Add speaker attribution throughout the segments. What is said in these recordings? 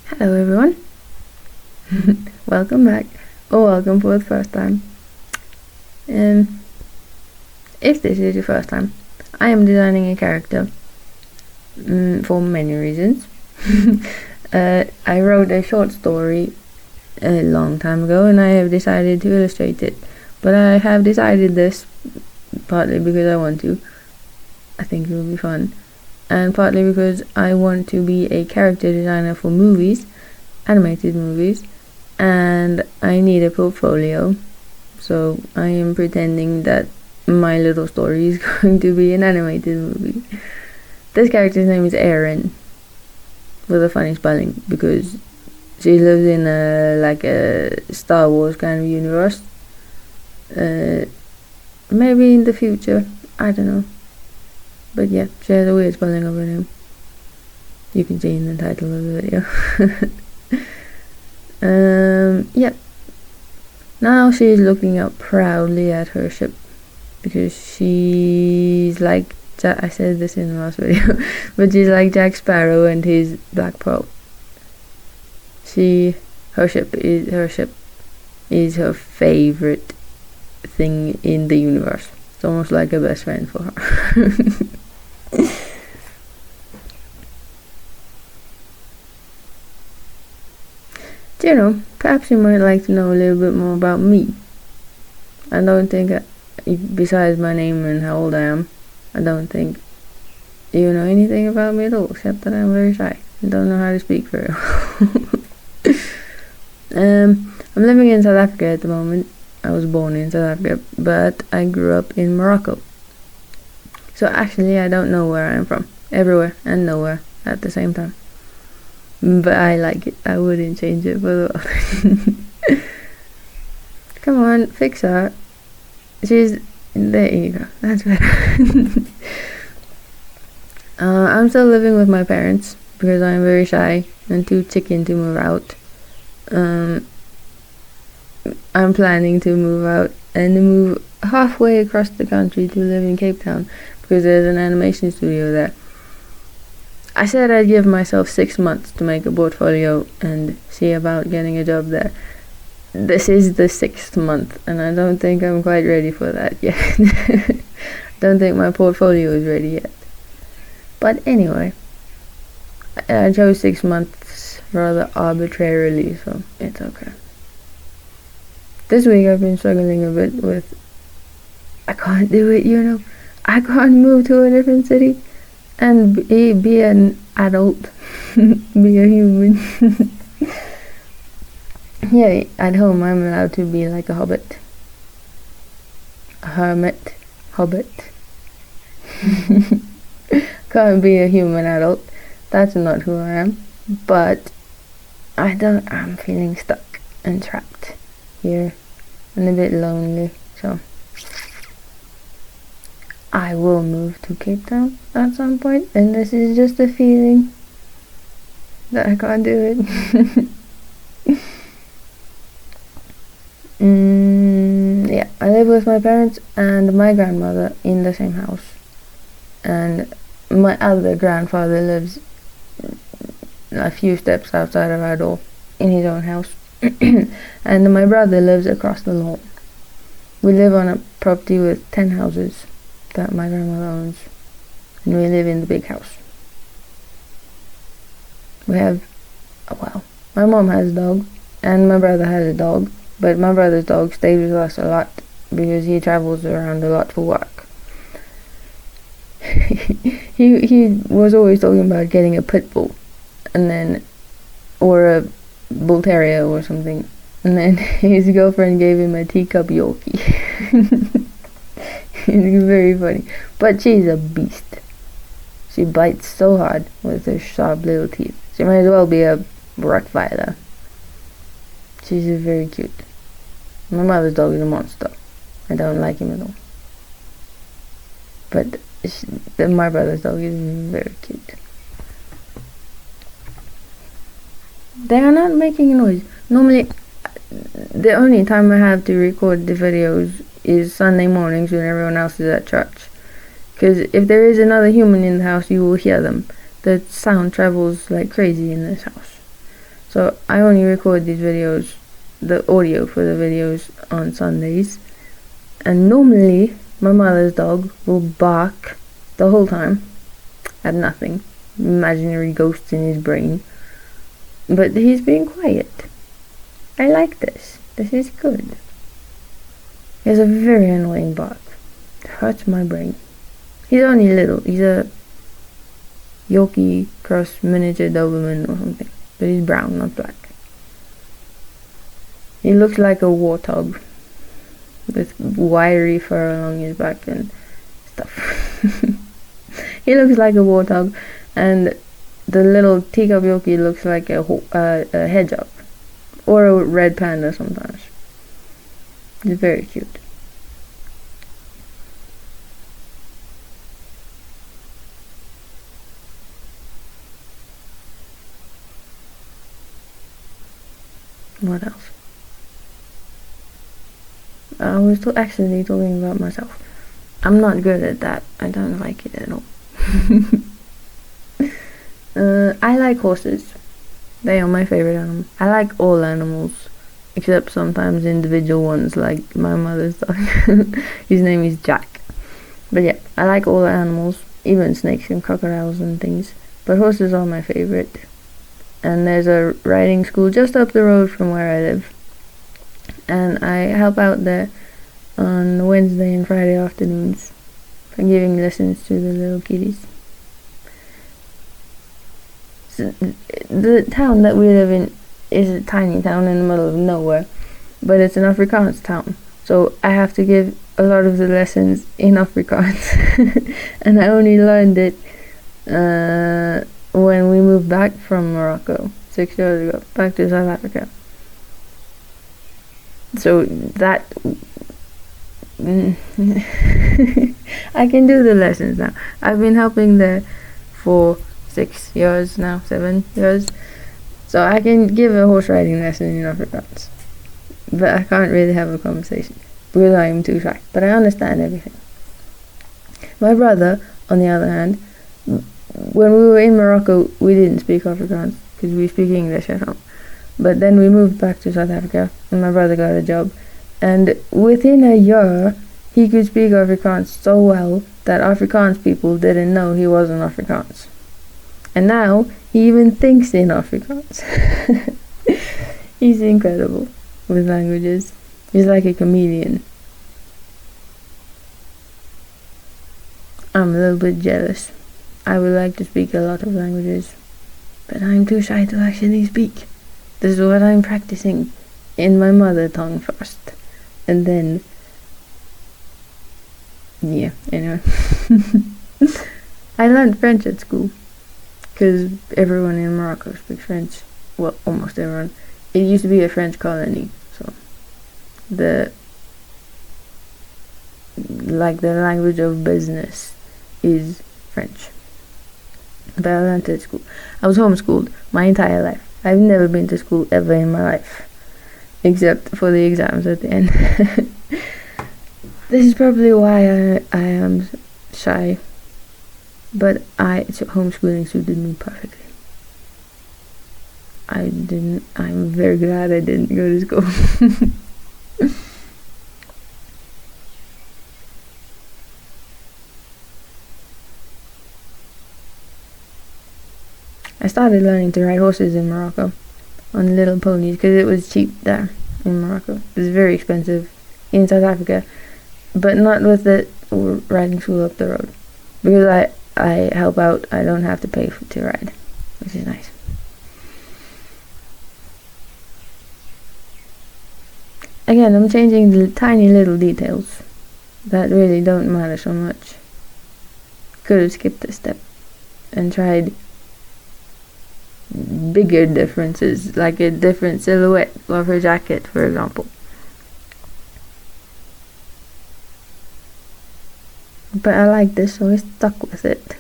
Speaker 1: Hello everyone. Welcome back, or welcome for the first time. If this is your first time, I am designing a character for many reasons. I wrote a short story a long time ago and I have decided to illustrate it. But I have decided this partly because I want to. I think it will be fun. And partly because I want to be a character designer for movies, animated movies, and I need a portfolio. So I am pretending that my little story is going to be an animated movie. This character's name is Airryn, with a funny spelling, because she lives in a Star Wars kind of universe. Maybe in the future, I don't know. But yeah, she has a weird spelling of her name. You can see in the title of the video. Yeah. Now she's looking up proudly at her ship, because she's like, I said this in the last video, but she's like Jack Sparrow and his Black Pearl. Her ship is her favorite thing in the universe. It's almost like a best friend for her. You know, perhaps you might like to know a little bit more about me. I don't think, besides my name and how old I am, I don't think you know anything about me at all, except that I'm very shy and don't know how to speak very well. I'm living in South Africa at the moment. I was born in South Africa, but I grew up in Morocco. So actually I don't know where I'm from. Everywhere and nowhere at the same time. But I like it. I wouldn't change it for the world. Come on, fix her. There you go. That's better. I'm still living with my parents because I'm very shy and too chicken to move out. I'm planning to move out and move halfway across the country to live in Cape Town because there's an animation studio there. I said I'd give myself 6 months to make a portfolio and see about getting a job there. This is the 6th month and I don't think I'm quite ready for that yet. Don't think my portfolio is ready yet. But anyway, I chose 6 months rather arbitrarily, so it's okay. This week I've been struggling a bit with, I can't do it, you know. I can't move to a different city and be an adult, be a human. Yeah, at home I'm allowed to be like a hobbit. A hermit. Hobbit. Can't be a human adult. That's not who I am. But I'm feeling stuck and trapped here and a bit lonely, so I will move to Cape Town at some point, and this is just a feeling that I can't do it. Yeah, I live with my parents and my grandmother in the same house, and my other grandfather lives a few steps outside of our door in his own house. And my brother lives across the lawn. We live on a property with 10 houses that my grandmother owns, and we live in the big house. We have, my mom has a dog and my brother has a dog, but my brother's dog stays with us a lot because he travels around a lot for work. He was always talking about getting a pit bull, or a bull terrier or something, and then his girlfriend gave him a teacup Yorkie. It's very funny, but she's a beast. She bites so hard with her sharp little teeth. She might as well be a Rottweiler. She's very cute. My mother's dog is a monster. I don't like him at all. But my brother's dog is very cute. They are not making a noise. Normally, the only time I have to record the videos is Sunday mornings when everyone else is at church. Because if there is another human in the house, you will hear them. The sound travels like crazy in this house. So I only record these videos, the audio for the videos, on Sundays. And normally my mother's dog will bark the whole time at nothing. Imaginary ghosts in his brain. But he's being quiet. I like this. This is good. He has a very annoying bark. It hurts my brain. He's only little. He's a Yorkie cross miniature Doberman or something. But he's brown, not black. He looks like a warthog with wiry fur along his back and stuff. He looks like a warthog, and the little teacup Yorkie looks like a hedgehog or a red panda sometimes. It's very cute. What else? I was actually talking about myself. I'm not good at that. I don't like it at all. I like horses. They are my favorite animal. I like all animals, except sometimes individual ones, like my mother's dog. His name is Jack. But yeah, I like all the animals, even snakes and crocodiles and things. But horses are my favorite. And there's a riding school just up the road from where I live. And I help out there on Wednesday and Friday afternoons for giving lessons to the little kiddies. So, the town that we live in is a tiny town in the middle of nowhere, but it's an Afrikaans town. So I have to give a lot of the lessons in Afrikaans. And I only learned it when we moved back from Morocco 6 years ago, back to South Africa. So that I can do the lessons now. I've been helping there for 6 years now, 7 years. So I can give a horse riding lesson in Afrikaans. But I can't really have a conversation because I am too shy. But I understand everything. My brother, on the other hand, when we were in Morocco, we didn't speak Afrikaans because we speak English at home. But then we moved back to South Africa and my brother got a job. And within a year, he could speak Afrikaans so well that Afrikaans people didn't know he wasn't Afrikaans. And now, he even thinks in Afrikaans. He's incredible with languages. He's like a chameleon. I'm a little bit jealous. I would like to speak a lot of languages, but I'm too shy to actually speak. This is what I'm practicing in my mother tongue first. And then, yeah, anyway. I learned French at school, because everyone in Morocco speaks French. Well, almost everyone. It used to be a French colony, so the language of business is French. But I learned it at school. I was homeschooled my entire life. I've never been to school ever in my life, except for the exams at the end. This is probably why I am shy, but homeschooling suited me perfectly. I'm very glad I didn't go to school. I started learning to ride horses in Morocco on little ponies because it was cheap there in Morocco. It was very expensive in South Africa, but not with the riding school up the road. Because I help out, I don't have to pay to ride, which is nice. Again, I'm changing the tiny little details that really don't matter so much. Could have skipped a step and tried bigger differences, like a different silhouette of her jacket, for example. But I like this, so I stuck with it.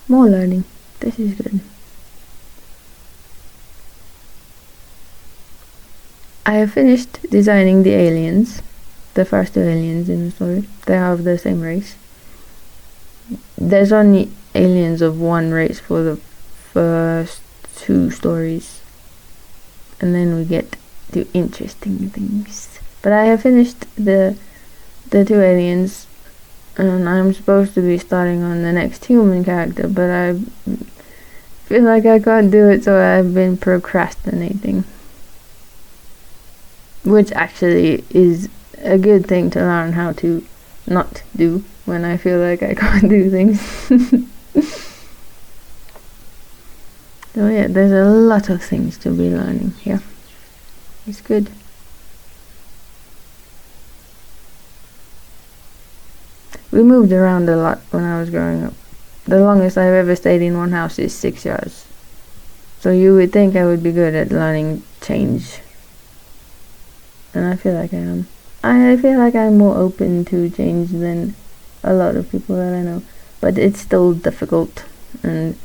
Speaker 1: More learning. This is good. I have finished designing the aliens, the first two aliens in the story. They are of the same race. There's only aliens of one race for the first 2 stories, and then we get to interesting things. But I have finished the 2 aliens, and I'm supposed to be starting on the next human character, but I feel like I can't do it, so I've been procrastinating. Which actually is a good thing to learn how to not do when I feel like I can't do things. So yeah, there's a lot of things to be learning here. It's good. We moved around a lot when I was growing up. The longest I've ever stayed in one house is 6 years. So you would think I would be good at learning change. And I feel like I am. I feel like I'm more open to change than a lot of people that I know. But it's still difficult. And,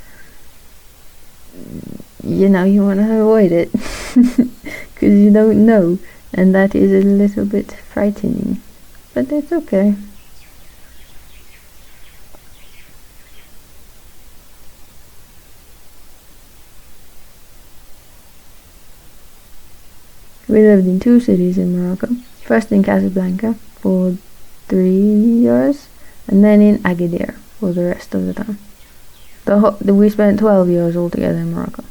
Speaker 1: you want to avoid it. Because you don't know. And that is a little bit frightening. But it's okay. We lived in 2 cities in Morocco. First in Casablanca for 3 years, and then in Agadir for the rest of the time. We spent 12 years altogether in Morocco.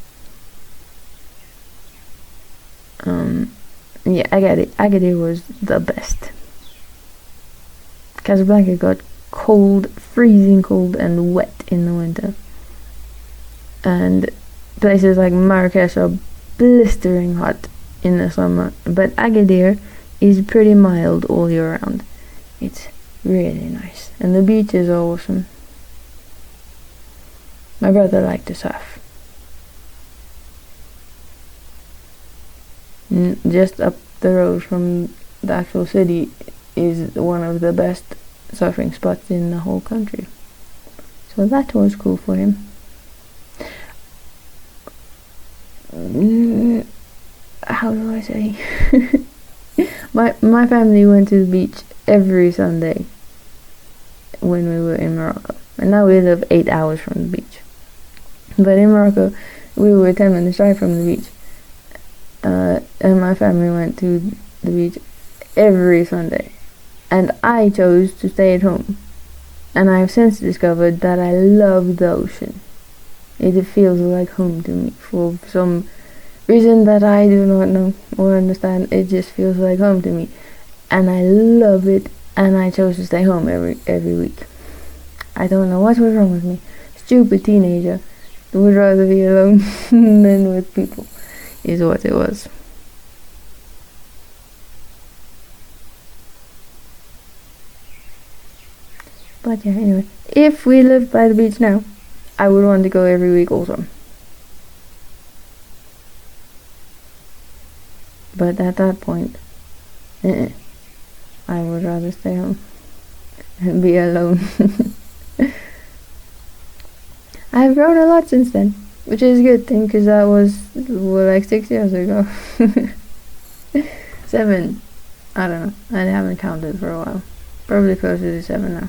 Speaker 1: Yeah, Agadir was the best. Casablanca got cold, freezing cold, and wet in the winter. And places like Marrakesh are blistering hot in the summer, but Agadir is pretty mild all year round. It's really nice, and the beaches are awesome. My brother liked to surf. Just up the road from the actual city is one of the best surfing spots in the whole country. So that was cool for him. How do I say? my family went to the beach every Sunday when we were in Morocco, and now we live 8 hours from the beach. But in Morocco, we were 10 minutes drive from the beach, and my family went to the beach every Sunday, and I chose to stay at home. And I've since discovered that I love the ocean. It feels like home to me for some reason that I do not know or understand. It just feels like home to me, and I love it. And I chose to stay home every week. I don't know what was wrong with me. Stupid teenager would rather be alone than with people, is what it was. But yeah, anyway, if we lived by the beach now, I would want to go every week also. But at that point, I would rather stay home and be alone. I've grown a lot since then, which is a good thing, because that was like 6 years ago. 7, I don't know, I haven't counted for a while. Probably closer to 7 now.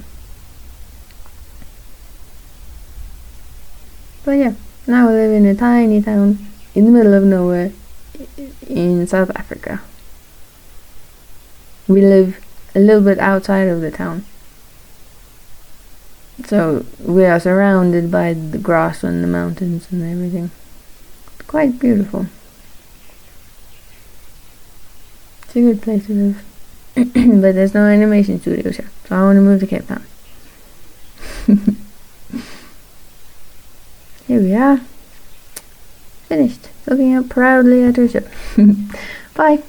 Speaker 1: But yeah, now we live in a tiny town in the middle of nowhere in South Africa. We live a little bit outside of the town, so we are surrounded by the grass and the mountains and everything. It's quite beautiful. It's a good place to live. But there's no animation studios here, so I want to move to Cape Town. Here we are. Finished. Looking up proudly at her ship. Bye.